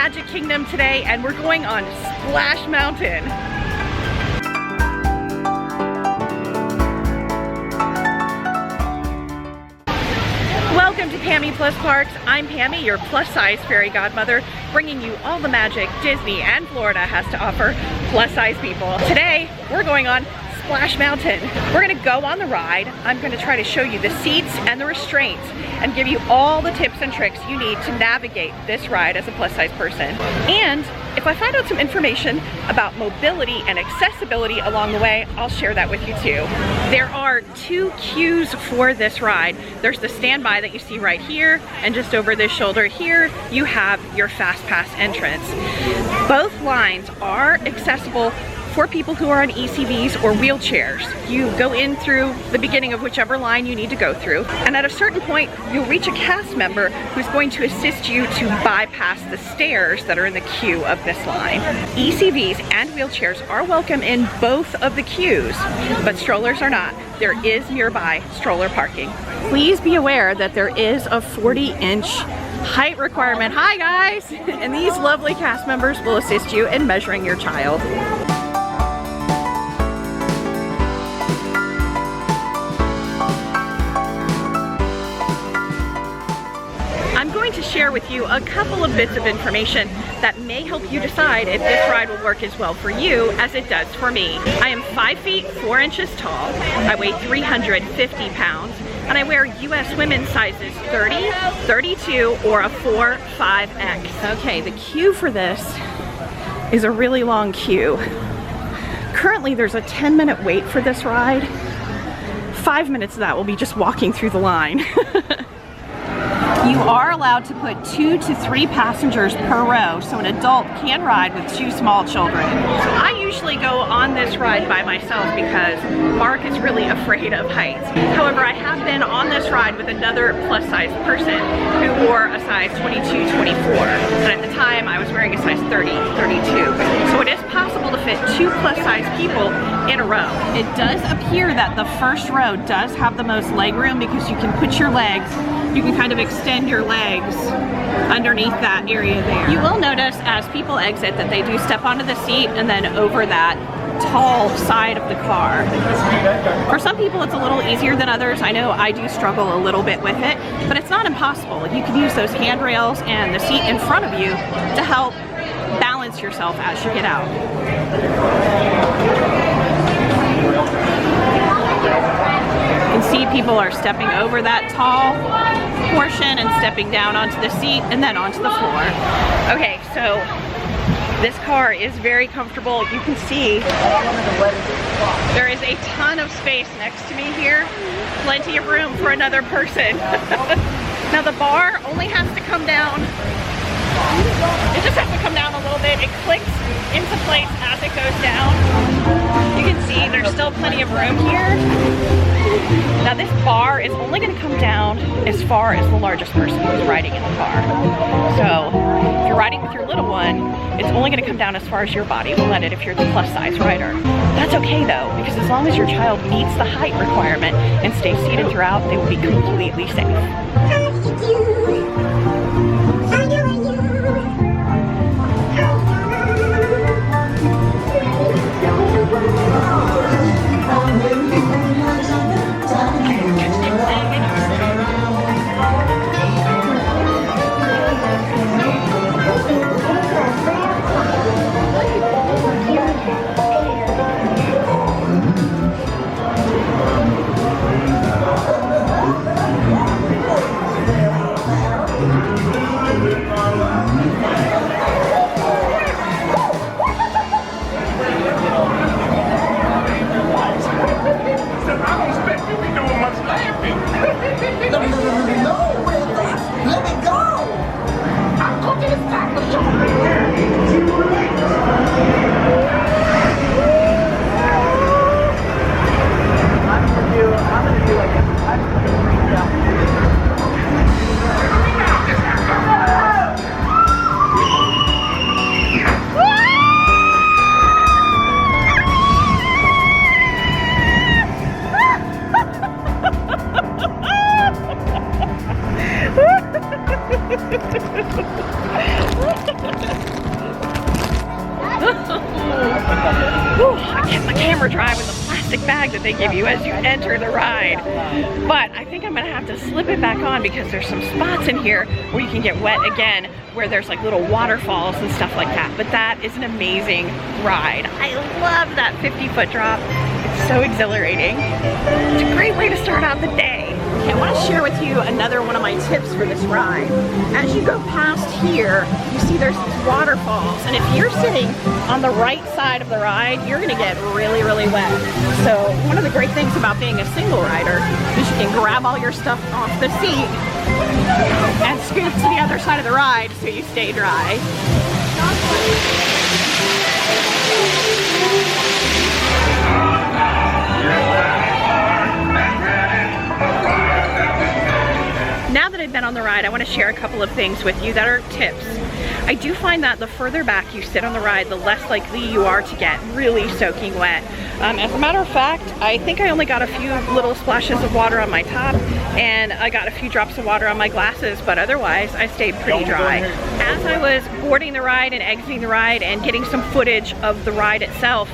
Magic Kingdom today, and we're going on Splash Mountain. Welcome to Pammie Plus Parks. I'm Pammie, your plus-size fairy godmother, bringing you all the magic Disney and Florida has to offer plus-size people. Today, we're going on Splash Mountain. We're gonna go on the ride. I'm gonna try to show you the seats and the restraints and give you all the tips and tricks you need to navigate this ride as a plus-size person. And if I find out some information about mobility and accessibility along the way, I'll share that with you too. There are 2 queues for this ride. There's the standby that you see right here, and just over this shoulder here, you have your Fast Pass entrance. Both lines are accessible for people who are on ECVs or wheelchairs. You go in through the beginning of whichever line you need to go through, and at a certain point you'll reach a cast member who's going to assist you to bypass the stairs that are in the queue of this line. ECVs and wheelchairs are welcome in both of the queues, but strollers are not. There is nearby stroller parking. Please be aware that there is a 40-inch height requirement. Hi guys! And these lovely cast members will assist you in measuring your child. I'm going to share with you a couple of bits of information that may help you decide if this ride will work as well for you as it does for me. I am 5 feet 4 inches tall, I weigh 350 pounds, and I wear US women's sizes 30, 32, or a 4, 5X. Okay, the queue for this is a really long queue. Currently there's a 10-minute wait for this ride. 5 minutes of that will be just walking through the line. You are allowed to put 2 to 3 passengers per row, so an adult can ride with 2 small children. So I usually go on this ride by myself because Mark is really afraid of heights. However, I have been on this ride with another plus-size person who wore a size 22, 24, and at the time I was wearing a size 30, 32. So it is possible to fit 2 plus-size people in a row. It does appear that the first row does have the most leg room because you can put your legs, you can kind of extend your legs underneath that area there. You will notice as people exit that they do step onto the seat and then over that tall side of the car. For some people it's a little easier than others. I know I do struggle a little bit with it, but it's not impossible. You can use those handrails and the seat in front of you to help balance yourself as you get out. You can see people are stepping over that tall portion and stepping down onto the seat and then onto the floor. Okay, so this car is very comfortable. You can see there is a ton of space next to me here. Plenty of room for another person. Now the bar only has to come down. It just has to come down a little bit. It clicks into place as it goes down. You can see there's still plenty of room here. Now this bar is only going to come down as far as the largest person who's riding in the car. So if you're riding with your little one, it's only going to come down as far as your body will let it if you're the plus size rider. That's okay though, because as long as your child meets the height requirement and stays seated throughout, they will be completely safe. Whew, I kept my camera dry with the plastic bag that they give you as you enter the ride. But I think I'm gonna have to slip it back on because there's some spots in here where you can get wet again, where there's like little waterfalls and stuff like that. But that is an amazing ride. I love that 50-foot drop. It's so exhilarating. It's a great way to start out the day. Okay, I want to share with you another one of my tips for this ride. As you go past here, you see there's these waterfalls, and if you're sitting on the right side of the ride, you're gonna get really, really wet. So one of the great things about being a single rider is you can grab all your stuff off the seat and scoot to the other side of the ride so you stay dry. Now that I've been on the ride, I want to share a couple of things with you that are tips. I do find that the further back you sit on the ride, the less likely you are to get really soaking wet. As a matter of fact, I think I only got a few little splashes of water on my top, and I got a few drops of water on my glasses, but otherwise I stayed pretty dry. As I was boarding the ride and exiting the ride and getting some footage of the ride itself,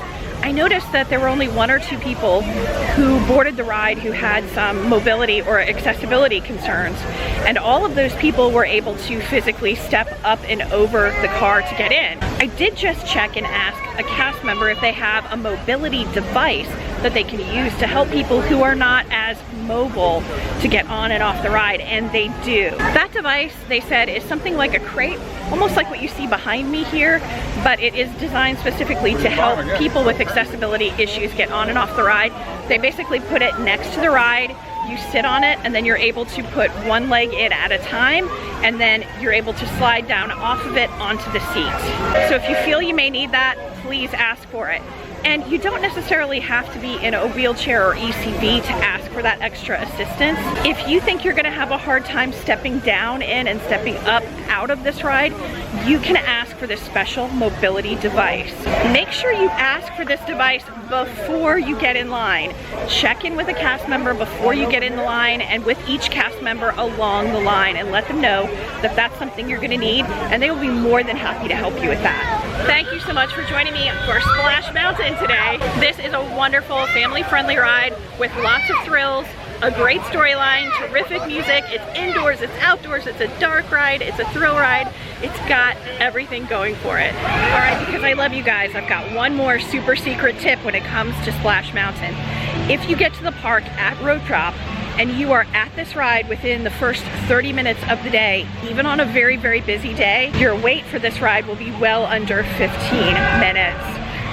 I noticed that there were only 1 or 2 people who boarded the ride who had some mobility or accessibility concerns. And all of those people were able to physically step up and over the car to get in. I did just check and ask a cast member if they have a mobility device that they can use to help people who are not as mobile to get on and off the ride, and they do. That device, they said, is something like a crate, almost like what you see behind me here, but it is designed specifically to help people with accessibility issues get on and off the ride. They basically put it next to the ride, you sit on it, and then you're able to put one leg in at a time, and then you're able to slide down off of it onto the seat. So if you feel you may need that, please ask for it. And you don't necessarily have to be in a wheelchair or ECV to ask for that extra assistance. If you think you're gonna have a hard time stepping down in and stepping up out of this ride, you can ask for this special mobility device. Make sure you ask for this device before you get in line. Check in with a cast member before you get in the line and with each cast member along the line, and let them know that that's something you're gonna need, and they will be more than happy to help you with that. Thank you so much for joining me for Splash Mountain today. This is a wonderful family-friendly ride with lots of thrills, a great storyline, terrific music. It's indoors, it's outdoors, it's a dark ride, it's a thrill ride. It's got everything going for it. All right, because I love you guys, I've got one more super secret tip when it comes to Splash Mountain. If you get to the park at road drop and you are at this ride within the first 30 minutes of the day, even on a very, very busy day, your wait for this ride will be well under 15 minutes.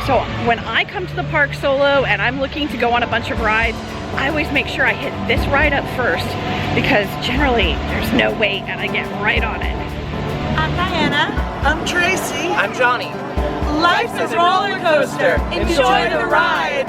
So when I come to the park solo and I'm looking to go on a bunch of rides, I always make sure I hit this ride up first, because generally there's no wait and I get right on it. I'm Diana. I'm Tracy. I'm Johnny. Life's a roller coaster. Enjoy the ride.